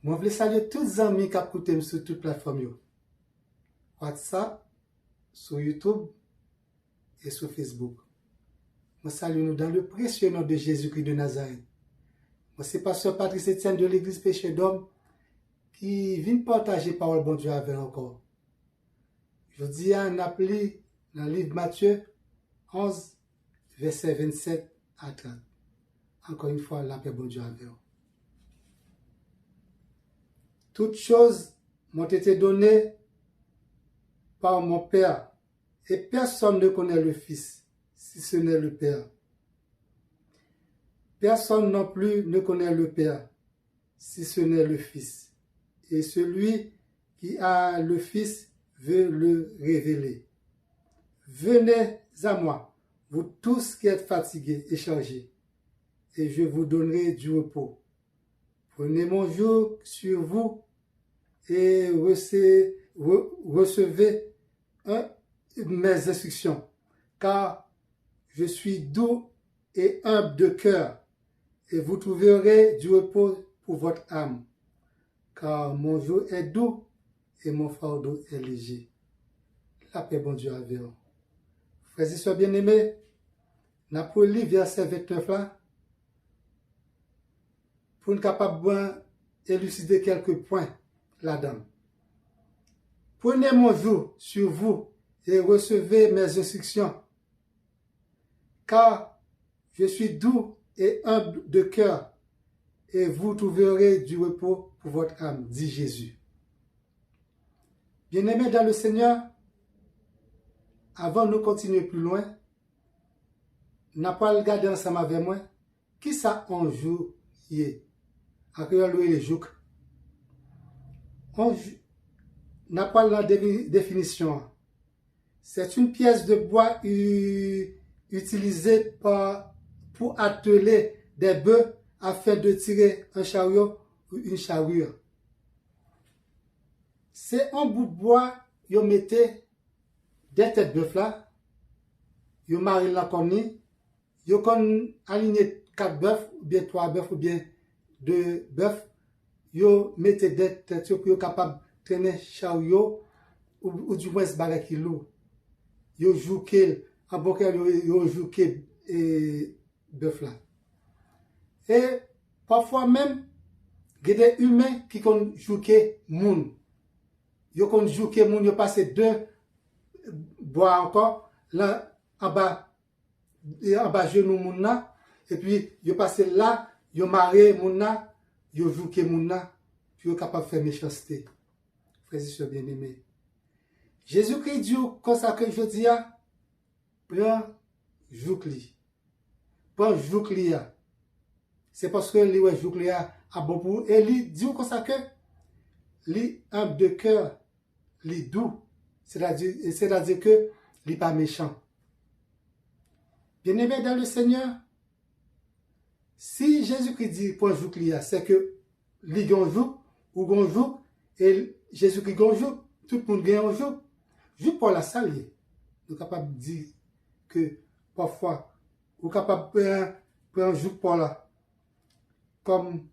Moi, je veux saluer tous les amis qui écoutent sur toutes les plateformes. WhatsApp, sur YouTube et sur Facebook. Moi, salue nous dans le précieux nom de Jésus-Christ de Nazareth. Moi, c'est pasteur Patrice Etienne de l'église Péché d'Homme qui vient partager parole bon Dieu avec encore. Je dis à un appli dans le livre Matthieu 11, verset 27 à 30. Encore une fois, la paix bon Dieu avec vous. Toutes choses m'ont été données par mon Père, et personne ne connaît le Fils, si ce n'est le Père. Personne non plus ne connaît le Père, si ce n'est le Fils. Et celui qui a le Fils veut le révéler. Venez à moi, vous tous qui êtes fatigués et chargés, et je vous donnerai du repos. Prenez mon joug sur vous et recevez mes instructions, car je suis doux et humble de cœur, et vous trouverez du repos pour votre âme, car mon joug est doux et mon fardeau est léger. La paix, bon Dieu, avec vous. Frères et sœurs bien-aimés, n'a pour lire verset 29 là, pour nous capable d'élucider quelques points là-dedans. Prenez mon joug sur vous et recevez mes instructions, car je suis doux et humble de cœur, et vous trouverez du repos pour votre âme, dit Jésus. Bien-aimés dans le Seigneur, avant de continuer plus loin, n'a pas regardé ensemble avec moi, qui ça on joue hier, en créole le jouk. On n'a pas la définition. C'est une pièce de bois utilisée pour atteler des bœufs afin de tirer un chariot ou une charrue. C'est un bout de bois, vous mettez des têtes de bœuf là, vous marez la cornille, vous alignez 4 bœufs, ou bien 3 bœufs, ou bien 2 bœufs, vous mettez des têtes pour être capable de traîner chariot, ou du moins ce bagage qui lourd. Vous jouez, en bon cas, vous jouez bœuf là. Et parfois même, il y a des humains qui ont joué moun. Ils ont joué moun, ils ont passé 2 bois encore, là, en bas genou moun là, et puis ils ont passé là, ils ont marré moun là, ils ont joué moun là, puis ils sont capables de faire méchanceté. Frères et sœurs bien-aimés. Jésus-Christ dit comme ça que je dis, prends joukli. Prends joukli. C'est parce que lui joukli a bon pour et lui dit comme ça que lui humble de cœur, lui doux, c'est-à-dire que lui pas méchant. Bien-aimé dans le Seigneur, si Jésus-Christ dit prends joukli, c'est que lui gonjou ou gonjou et Jésus-Christ gonjou, tout le monde gagne un jour. Juste pour la salle, nous sommes capables de dire que parfois, nous sommes capables de prendre un jour pour là. Comme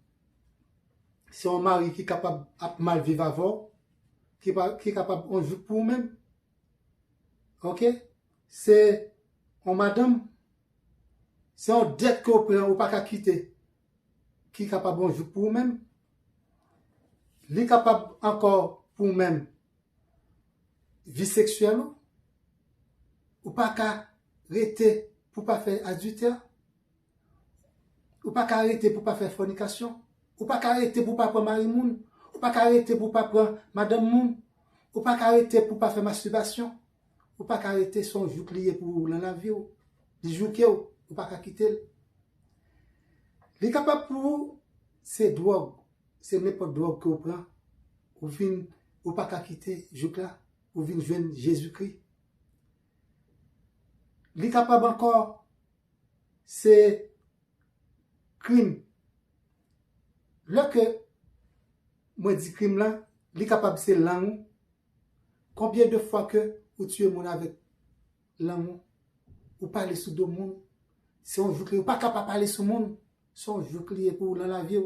si on mari qui est capable de mal vivre avant, qui est capable de jour pour même. Ok? C'est en madame, c'est en dette qu'on prend ou pas qu'à quitter, qui est capable de jour pour même. Il est capable encore pour même. Vie sexuelle, ou pas qu'à arrêter pour pas faire adultère, ou pas qu'à arrêter pour pas faire fornication, ou pas qu'à arrêter pour pas prendre mari moun, ou pas qu'à arrêter pour pas prendre madame moun, ou pas qu'à arrêter pour pas faire masturbation, ou pas qu'à arrêter son joug lié pour la vie ou di jouker ou pas qu'à quitter. Les capable pour ces drogues, c'est n'importe drogue que vous prend, ou pas qu'à quitter joug là. Ou vient joindre Jésus-Christ. Li capable encore, c'est crime. Là que moi dis crime là, li capable c'est langue. Combien de fois que vous tuez mon avec langue, ou parler sous deux monde, si on joue ou pas capable de parler sous monde, si on joue pour dans la vie.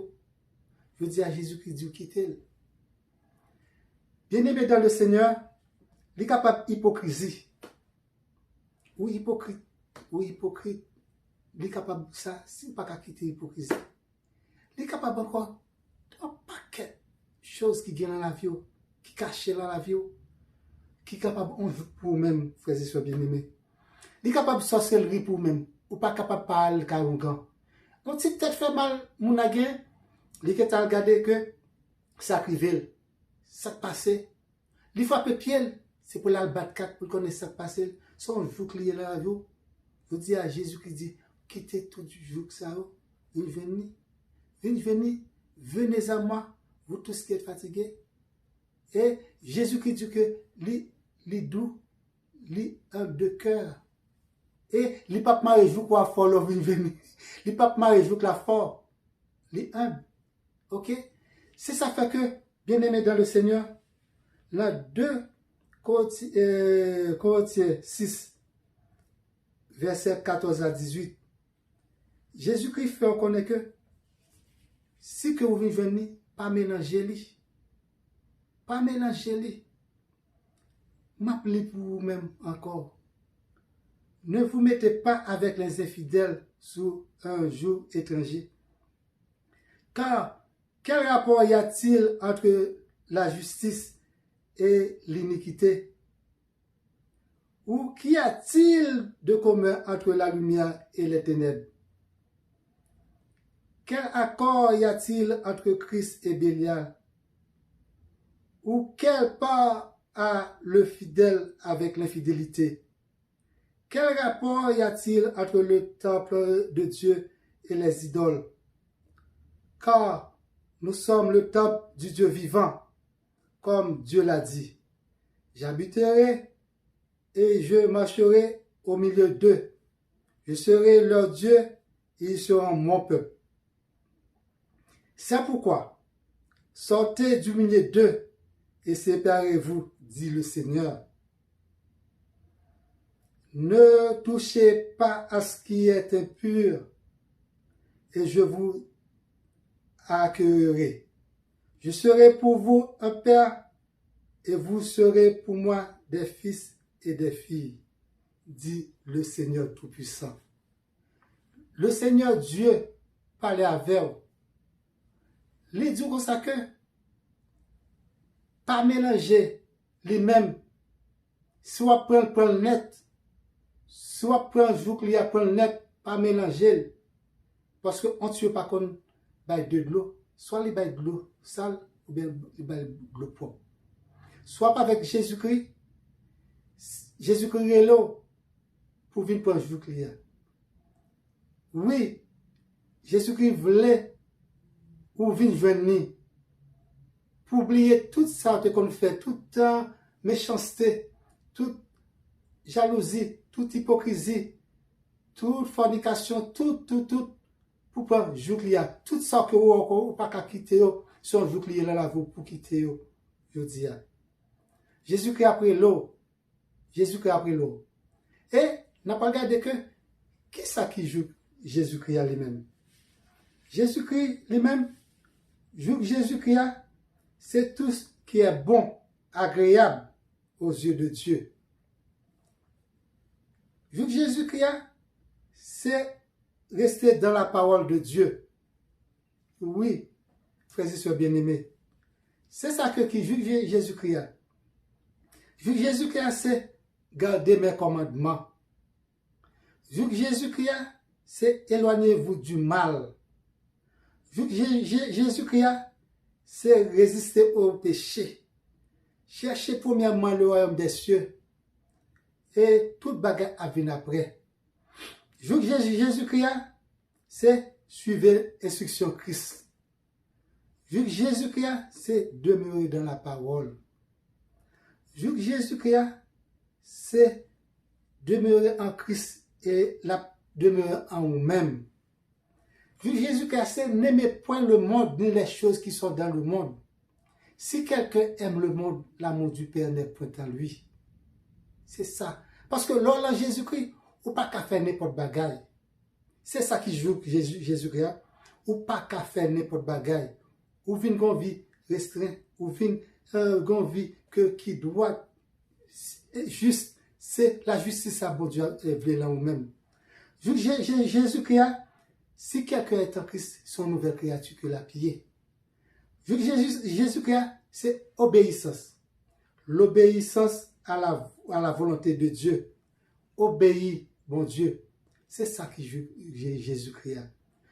Je dis à Jésus-Christ, Dieu quitter. Bien-aimé dans le Seigneur, il est capable d'hypocrisie. Ou hypocrite. Ou hypocrite. Il est capable de ça, s'il n'est pas qu'à quitter l'hypocrisie. Il est capable encore un paquet de choses qui viennent dans la vie, qui cachent dans la vie, qui est capable de pour vous-même, frères et sœurs bien-aimés. Il est capable de sorcellerie pour vous-même, ou pas capable de parler carrément. Donc si peut-être fait mal, mon agé, il est capable de regarder que ça arrive, ça passe. Il frappe pied, c'est pour l'albat 4 pour connaître ça passe. Son jour lié dans la vie, je dis à Jésus qui dit, quittez tout du jour que ça, venez à moi, vous tous qui êtes fatigués. Et Jésus qui dit que les doux, les un de cœur. Et les papes m'a réjoui quoi fort, l'homme venir. Les papes m'a réjoui la fort. Les humbles. Ok? C'est ça fait que, bien aimé dans le Seigneur, là, 2 Corinthiens 6, verset 14 à 18, Jésus-Christ fait connaître que si que vous venez, pas mélanger les. Pas mélanger les. M'appelez pour vous-même encore. Ne vous mettez pas avec les infidèles sous un joug étranger. Car quel rapport y a-t-il entre la justice et l'iniquité? Ou qu'y a-t-il de commun entre la lumière et les ténèbres? Quel accord y a-t-il entre Christ et Bélial? Ou quelle part a le fidèle avec l'infidélité? Quel rapport y a-t-il entre le temple de Dieu et les idoles? Car nous sommes le temple du Dieu vivant, comme Dieu l'a dit. J'habiterai et je marcherai au milieu d'eux. Je serai leur Dieu et ils seront mon peuple. C'est pourquoi, sortez du milieu d'eux et séparez-vous, dit le Seigneur. Ne touchez pas à ce qui est impur, et je vous accueillerai. Je serai pour vous un père, et vous serez pour moi des fils et des filles, dit le Seigneur Tout-Puissant. Le Seigneur Dieu parlait avec vous. Il dit comme ça que, pas mélanger les mêmes, soit prendre le net, soit prendre jour qu'il y a prendre net, pas mélanger. Parce qu'on ne tue pas qu'on baille de l'eau, soit les baille de l'eau sale, ou bien les baille de l'eau propre. Soit pas avec Jésus-Christ, Jésus-Christ est là pour venir prendre jour qu'il y a. Oui, Jésus-Christ voulait pour venir venir, pour oublier tout ça qu'on fait, toute méchanceté, toute jalousie, toute hypocrisie, toute fornication, tout, pour prendre jour qu'il y a. Tout ça que vous n'avez pas qu'à quitter, son jour qu'il y a là pour quitter, je dis. Jésus-Christ a pris l'eau. Jésus-Christ a pris l'eau. Et, n'a pas regardé que, qui ça qui joue Jésus-Christ à lui-même? Jésus-Christ lui-même, joue Jésus-Christ, c'est tout ce qui est bon, agréable aux yeux de Dieu. Joue Jésus-Christ, c'est rester dans la parole de Dieu. Oui, frères et sœurs bien-aimés. C'est ça que qui joue Jésus-Christ. Joue Jésus-Christ, c'est garder mes commandements. Joue Jésus-Christ, c'est éloignez-vous du mal. Joue Jésus-Christ, c'est résister au péché. Cherchez premièrement le royaume des cieux. Et toute bagarre à venir après. Joue Jésus-Christ, c'est suivre l'instruction Christ. Joue Jésus-Christ, c'est demeurer dans la parole. Joue Jésus-Christ, c'est demeurer en Christ et demeurer en vous-même. Joue Jésus-Christ, c'est n'aimer point le monde ni les choses qui sont dans le monde. Si quelqu'un aime le monde, l'amour du Père n'est point en lui. C'est ça. Parce que lors de Jésus-Christ, ou pas qu'à faire n'importe bagaille. C'est ça qui joue Jésus-Christ. Ou pas qu'à faire n'importe bagaille. ou vin gon vie restreint, ou vin gon vie qui doit juste, c'est la justice à bon Dieu vle là ou même. Jésus-Christ, si quelqu'un est en Christ, son nouvelle créature que la pillé. Jésus-Christ, c'est obéissance. L'obéissance à la volonté de Dieu. Obéir, bon Dieu. C'est ça qui Jésus-Christ.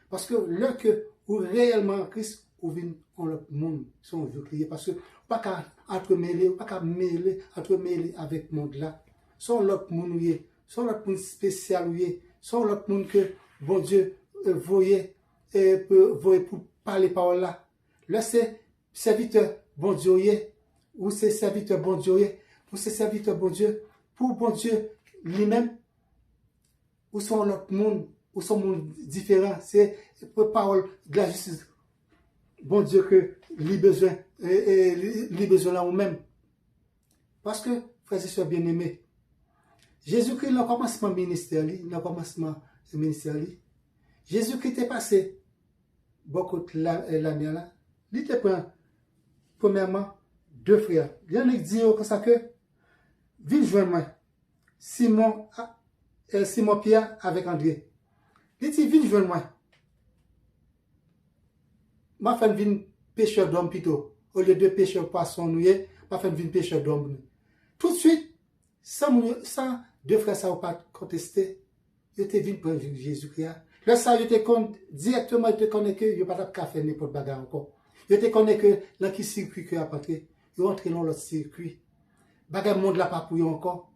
Parce que là que ou réellement en Christ, ou vient en le monde, son Jésus-Christ. Parce que pas qu'à entremêler, pas qu'à entremêler avec le monde là. Son l'autre monde, son l'autre monde spécial, son l'autre monde que bon Dieu voyait pour parler par là. Là, c'est serviteur bon Dieu, ou c'est serviteur bon Dieu, pour ces serviteurs bon Dieu, pour bon Dieu lui-même, ou sont l'autre monde, ou sont monde différent. C'est pour parole de la justice. Bon Dieu que lui besoin là ou même. Parce que, frères et sœurs bien-aimés, Jésus-Christ, dans le commencement ministère, Jésus-Christ est passé beaucoup de l'année là. Il était premièrement deux frères. Il y en a qui disent comme ça que, viens joindre moi, Simon Pierre avec André. Il dit, viens joindre moi. Ma femme vient pêcheur d'homme plutôt. Au lieu de pêcheur poisson, ma femme vient pêcheur d'homme. Tout de suite, sans deux frères ça pas contester, ils étaient venus pour Jésus-Christ. Là, ça, ils étaient directement, ils te connaissent que ils n'ont pas de faire n'importe bagarre encore. Ils te connaissent que dans qui circuit que a entré, ils rentrent dans l'autre circuit. Bagarre monde là pas pour eux encore.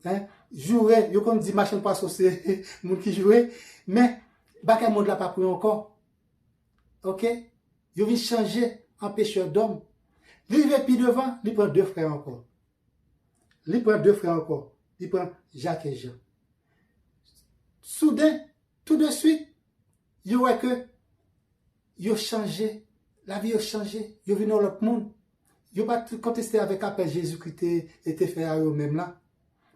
Hein? Jouer, ils comme dit machin pas c'est monde qui jouait, mais bagarre monde là pas pour eux encore. OK? Ils vont changer en pêcheur d'homme. Il va puis devant, il prend deux frères encore. Il prend Jacques et Jean. Soudain, tout de suite, il voit que il a changé, la vie a changé, il est venu dans l'autre monde. Il n'a pas contesté avec appel Jésus qui était fait à eux-mêmes là.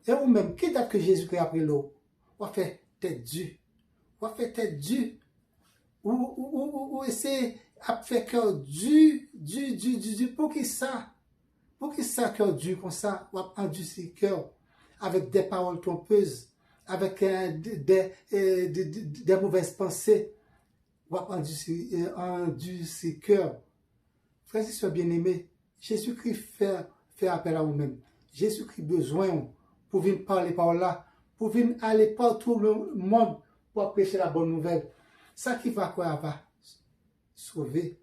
Et vous-même, qui date que Jésus qui a pris l'eau? On va faire tête dure. Ou essayer à faire cœur dur. Pour qui ça? Pour qui ça cœur dur comme ça? On va endurcir cœur avec des paroles trompeuses, avec des mauvaises pensées. On va endurcir cœur. Frères et sœurs bien-aimés, Jésus-Christ fait appel à vous-même. Jésus-Christ besoin pour venir parler par là, pour venir aller partout le monde pour prêcher la bonne nouvelle. Ça qui va quoi va sauver.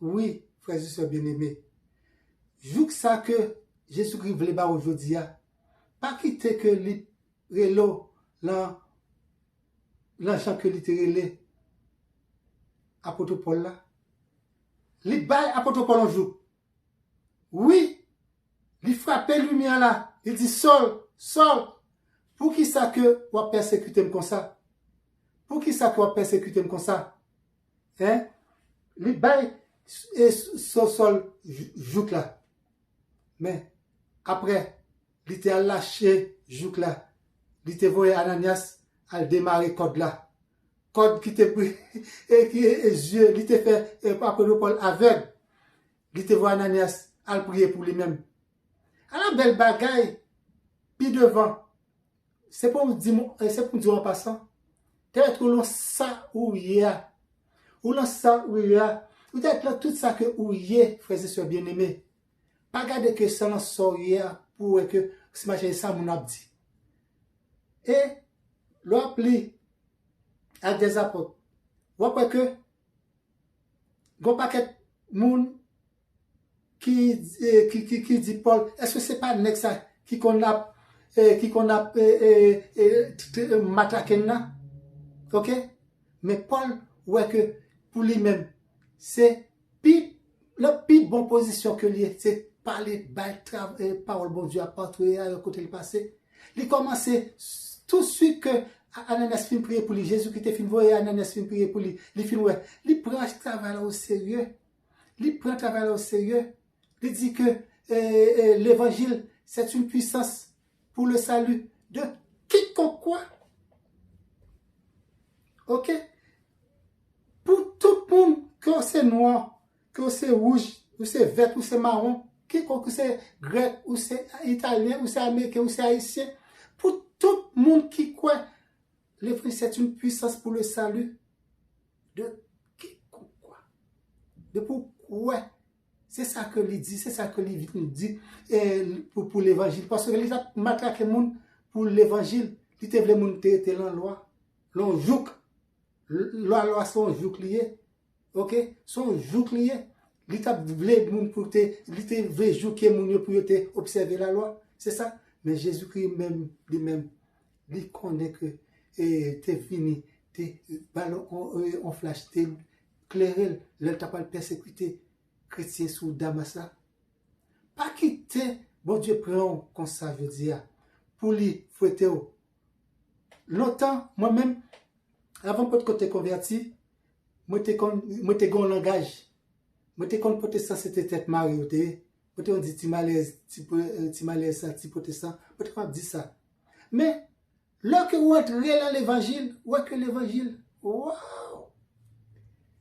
Oui, frères et sœurs bien-aimés. Joue que ça que Jésus-Christ voulait pas aujourd'hui, pas quitter que les relos, l'enchant que littéralement, apôtre Paul là. Les bails apôtre Paul en joue. Oui, il frappait lumière là. Il dit, Saul, pour qui ça que vous persécutez comme ça? Pour qui ça que vous persécutez comme ça? Hein? Les bails, Saul joue là. Mais, après, il était lâché joue là. Il était voyé Ananias à démarrer code là. Code qui était pris, et qui est yeux, il était fait, apôtre Paul aveugle. Il était voyé Ananias à prier pour lui-même. À la belle bagaille, puis devant, c'est pour dire en passant, peut-être que l'on sait où il y a, peut-être là tout ça que où il y a, frères et sœurs bien-aimés, pas garder que ça n'en sort hier pour que s'imaginer ça mon abdi. Et l'appli à des apôtres, vous voyez que, gon paquet moun qui dit Paul, est-ce que c'est pas next ça qui qu'on a matraqué là? OK? Mais Paul, ouais que pour lui-même, c'est la plus bonne position que lui, c'est parler, parole bon Dieu à partout à côté le passé. Il commence tout de suite que Ananias fin prier pour lui, Jésus qui était fin voyer Ananias fin prier pour lui, il fin ouais, il prend ce travail au sérieux. Il dit que l'évangile, c'est une puissance pour le salut de quiconque quoi. OK? Pour tout le monde que c'est noir, que c'est rouge, ou c'est vert, ou c'est marron, que c'est grec, ou c'est italien, ou c'est américain, ou c'est haïtien, pour tout le monde qui croit, l'évangile c'est une puissance pour le salut de quiconque croit. De pourquoi? C'est ça que il dit, c'est ça que il dit pour l'évangile. Parce que il a matraqué les gens pour l'évangile. Il te voulait moun te dans la loi. L'on jouk. La loi son jouk lié. Ok? Son jouk lié. Il t'a voulu moun pour te, il te voulait jouker moun pour te observer la loi. C'est ça. Mais Jésus-Christ même, lui-même, il connaît que t'es fini, t'es ballon en flash, t'es clairé, l'elle t'a pas persécuté. Chrétien sous Damasa. Pas quitter, bon Dieu prend comme ça, je veux dire, pour lui fouetter. Longtemps, moi-même, avant que tu te converti, moi t'ai un langage. Moi t'ai con protestant, c'était tête mariée. Moi t'ai dit ti malaise, ça, ti protestant. Moi t'ai dit ça. Mais, lorsque vous entrez dans l'évangile, ouais que l'évangile, waouh,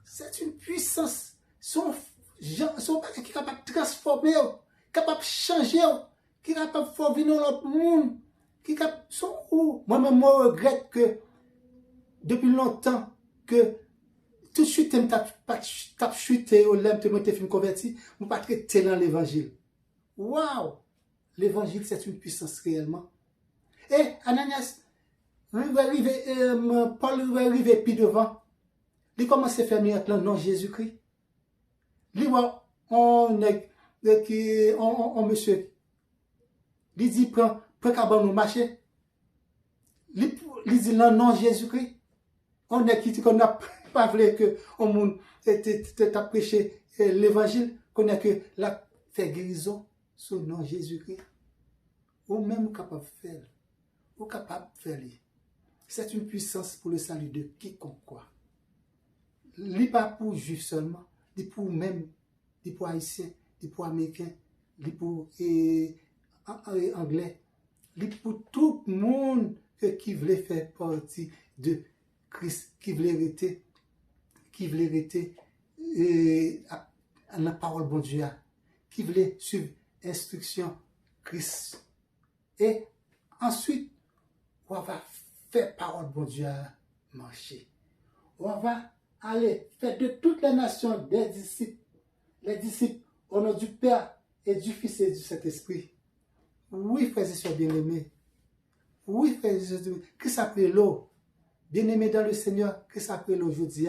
c'est une puissance. Son qui est capable de transformer, capable de changer, qui est capable de faire venir l'autre monde, qui est capable de... Moi-même, je regrette que depuis longtemps, que tout de suite, je t'ai chuté au lème, je t'ai converti, je ne pas traiter dans l'évangile. Waouh! L'évangile, c'est une puissance réellement. Et Ananias, Paul va arriver plus devant. Il commence à faire miracle dans le nom de Jésus-Christ. Il voit on monsieur. Il dit prends cabane au marché. Il dit non non Jésus-Christ. On est qui qu'on n'a pas voulu que on monde t'a prêché l'évangile, qu'on a que la fait guérison sous le nom de Jésus-Christ. Ou même capable de faire. Ou capable de faire. C'est une puissance pour le salut de quiconque quoi. Il n'est pas pour juifs seulement. Il pour même, il pour haïtien, il pour américain, il pour anglais, il pour tout le monde qui voulait faire partie de Christ, qui voulait arrêter la parole de Dieu, qui voulait suivre l'instruction Christ. Et ensuite, on va faire parole de Dieu marcher. On va aller faire de toutes les nations des disciples, les disciples au nom du Père et du Fils et du Saint-Esprit. Oui, frères et sœurs bien-aimés. Oui, frères et sœurs bien-aimés. Christ a pris l'eau. Bien-aimés dans le Seigneur, Christ a pris l'eau aujourd'hui.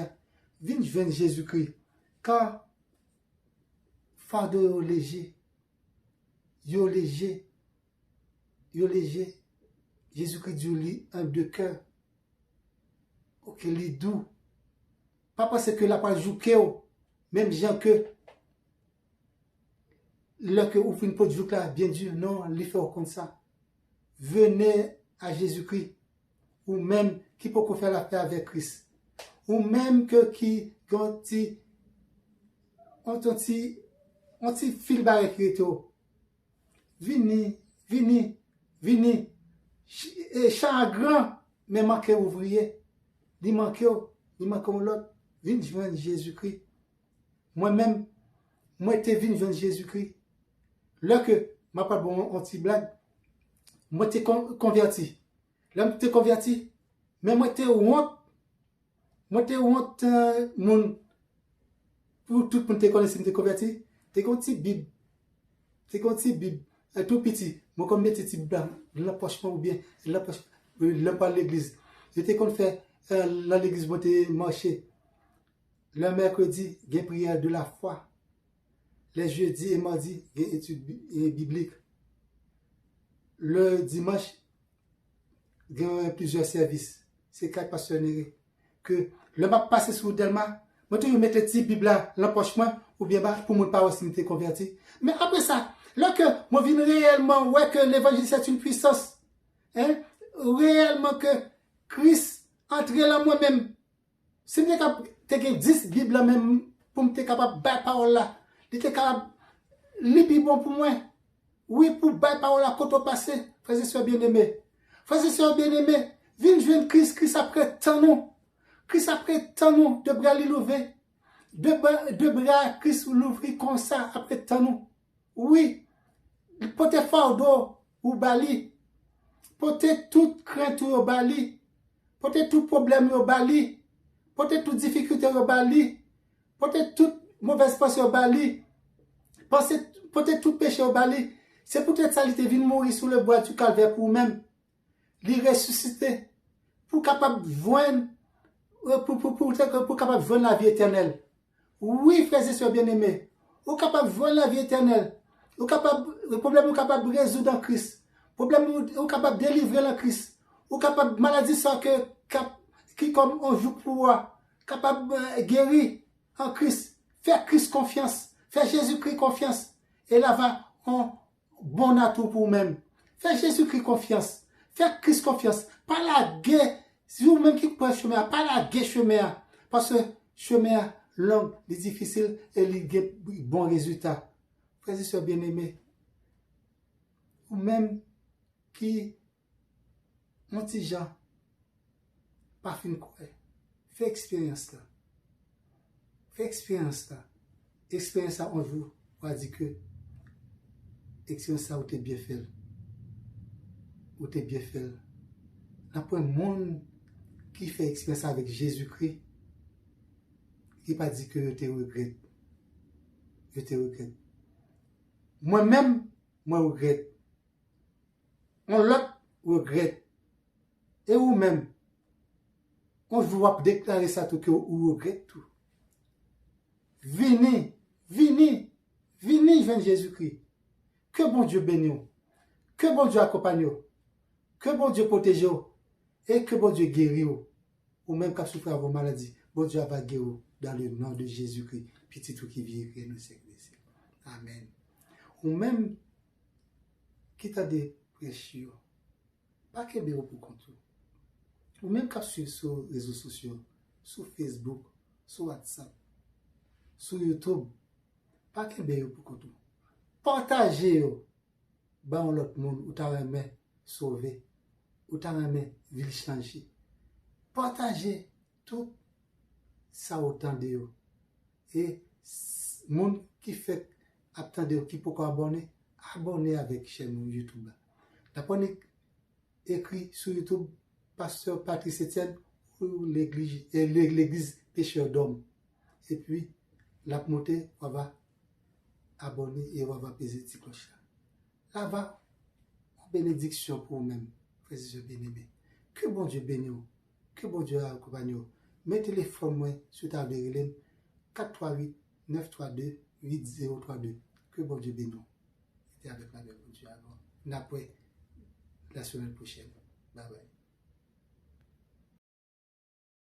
Viens joindre Jésus-Christ. Car fardeau léger, yo léger, Jésus-Christ dit un de cœur. Ok, li doux. Pas parce que la pas joué, même gens que là que vous finissez pas de jouer là, bien dur, non, il fait comme ça. Venez à Jésus-Christ, ou même qui peut faire la paix avec Christ, ou même que qui quand on fil barre Christo. Vini, et chagrin, mais manqué ouvrier, il manque l'autre. Viens joindre Jésus-Christ. Moi-même, moi, t'es venu joindre Jésus-Christ. Là que, ma pas bon, anti-blague, moi, t'es converti. Là, t'es converti. Mais moi, t'es honte. Mon, pour tout le monde te connaître, t'es converti. T'es conti Bible. Tout petit. Moi, comme mettre petit Bible dans la poche, ou bien, la poche, pas l'église. J'étais qu'on fait, dans l'église, moi, t'es marché. Le mercredi, il y a prière de la foi. Les jeudis et mardis, il y a études bibliques. Le dimanche, il y a plusieurs services. C'est quatre passionnés. Que le m'a passé sur Delma, moi, tu mets le petit Bible là, l'empochement, ou bien pour mon parole si je converti. Mais après ça, là que moi, je viens réellement, ouais, que l'évangile c'est une puissance. Hein? Réellement que Christ entre là moi-même. Si je suis 10 Bibles même pour me capable de faire parole là. Il était capable de lire bon pour moi. Oui, pour faire parole là, quand on passe, frères et sœurs bien-aimés. Frères et sœurs bien-aimés, viens joindre Christ après tant nous. Christ après tant nous de bras lever. Deux bras, Christ l'ouvrit comme ça, après tant nous. Oui, peut-être fardeau ou bali, peut-être toute crainte ou bali, peut-être tout problème ou bali, peut-être toute difficulté ou bali, peut-être toute mauvaise pensée au bali, peut-être tout péché au bali. C'est peut-être ça, il était venu mourir sous le bois du calvaire pour même, lui ressusciter, pour capable de joindre, pour capable de joindre la vie éternelle. Oui, frères et sœurs bien-aimés, vous êtes capable de voir la vie éternelle. Le problème, vous êtes capable de résoudre en Christ. Le problème, vous êtes capable de délivrer en Christ. Vous êtes capable de maladie sans que, qui comme on joue pour moi, capable de guérir en Christ. Faire Christ confiance. Faire Jésus-Christ confiance. Et là va un bon atout pour vous-même. Faire Jésus-Christ confiance. Faire Christ confiance. Pas la guerre. Si vous-même qui prenez le chemin, pas la guerre chemin. Parce que chemin long, les difficiles et les bons résultats. Frères et sœurs bien-aimés, ou même qui, mon petit Jean, pas fin quoi, fait expérience là. Fait expérience là. Expérience là, on joue, on dit que, expérience là, où t'es bien fait. Où t'es bien fait. Après, monde qui fait expérience avec Jésus-Christ, qui pas dit que je te regrette. Je te regrette. Moi-même, moi regrette. On l'autre regrette. Et vous-même, on doit déclarer ça tout que vous regrette tout. Venez, venez, venez vers Jésus-Christ. Que bon Dieu bénisse. Que bon Dieu accompagne. Que bon Dieu protège. Et que bon Dieu guérit. Ou même qu'à souffrir vos maladies. Bon Dieu va guérir dans le nom de Jésus-Christ. Petit tout qui vit et nous siècles. Amen. Ou même qui t'a des pressions. Pas que béo pour compte. Ou même qu'à suivre sur les réseaux sociaux. Sur Facebook. Sur WhatsApp. Sur YouTube. Pas que béo pour compte. Partagez. Ban l'autre monde. Ou t'as aimé sauver. Ou t'as aimé ville changer. Partagez tout ça autant de vous. Et monde qui fait attendre qui peut abonner, abonner avec chaîne YouTube. D'après écrit sur YouTube pasteur Patrice Etienne ou l'église pécheur d'homme. Et puis la montée on va abonner et on va peser petit cloche. Là va bénédiction pour vous-même, frères et sœurs bien-aimés. Que bon Dieu bénisse. Que bon Dieu accompagne. Mes téléphones moi sur ta Berlin 438 932 8032. Que bon Dieu bénisse. C'était avec la bon Dieu avant. Après la semaine prochaine. Bye bye.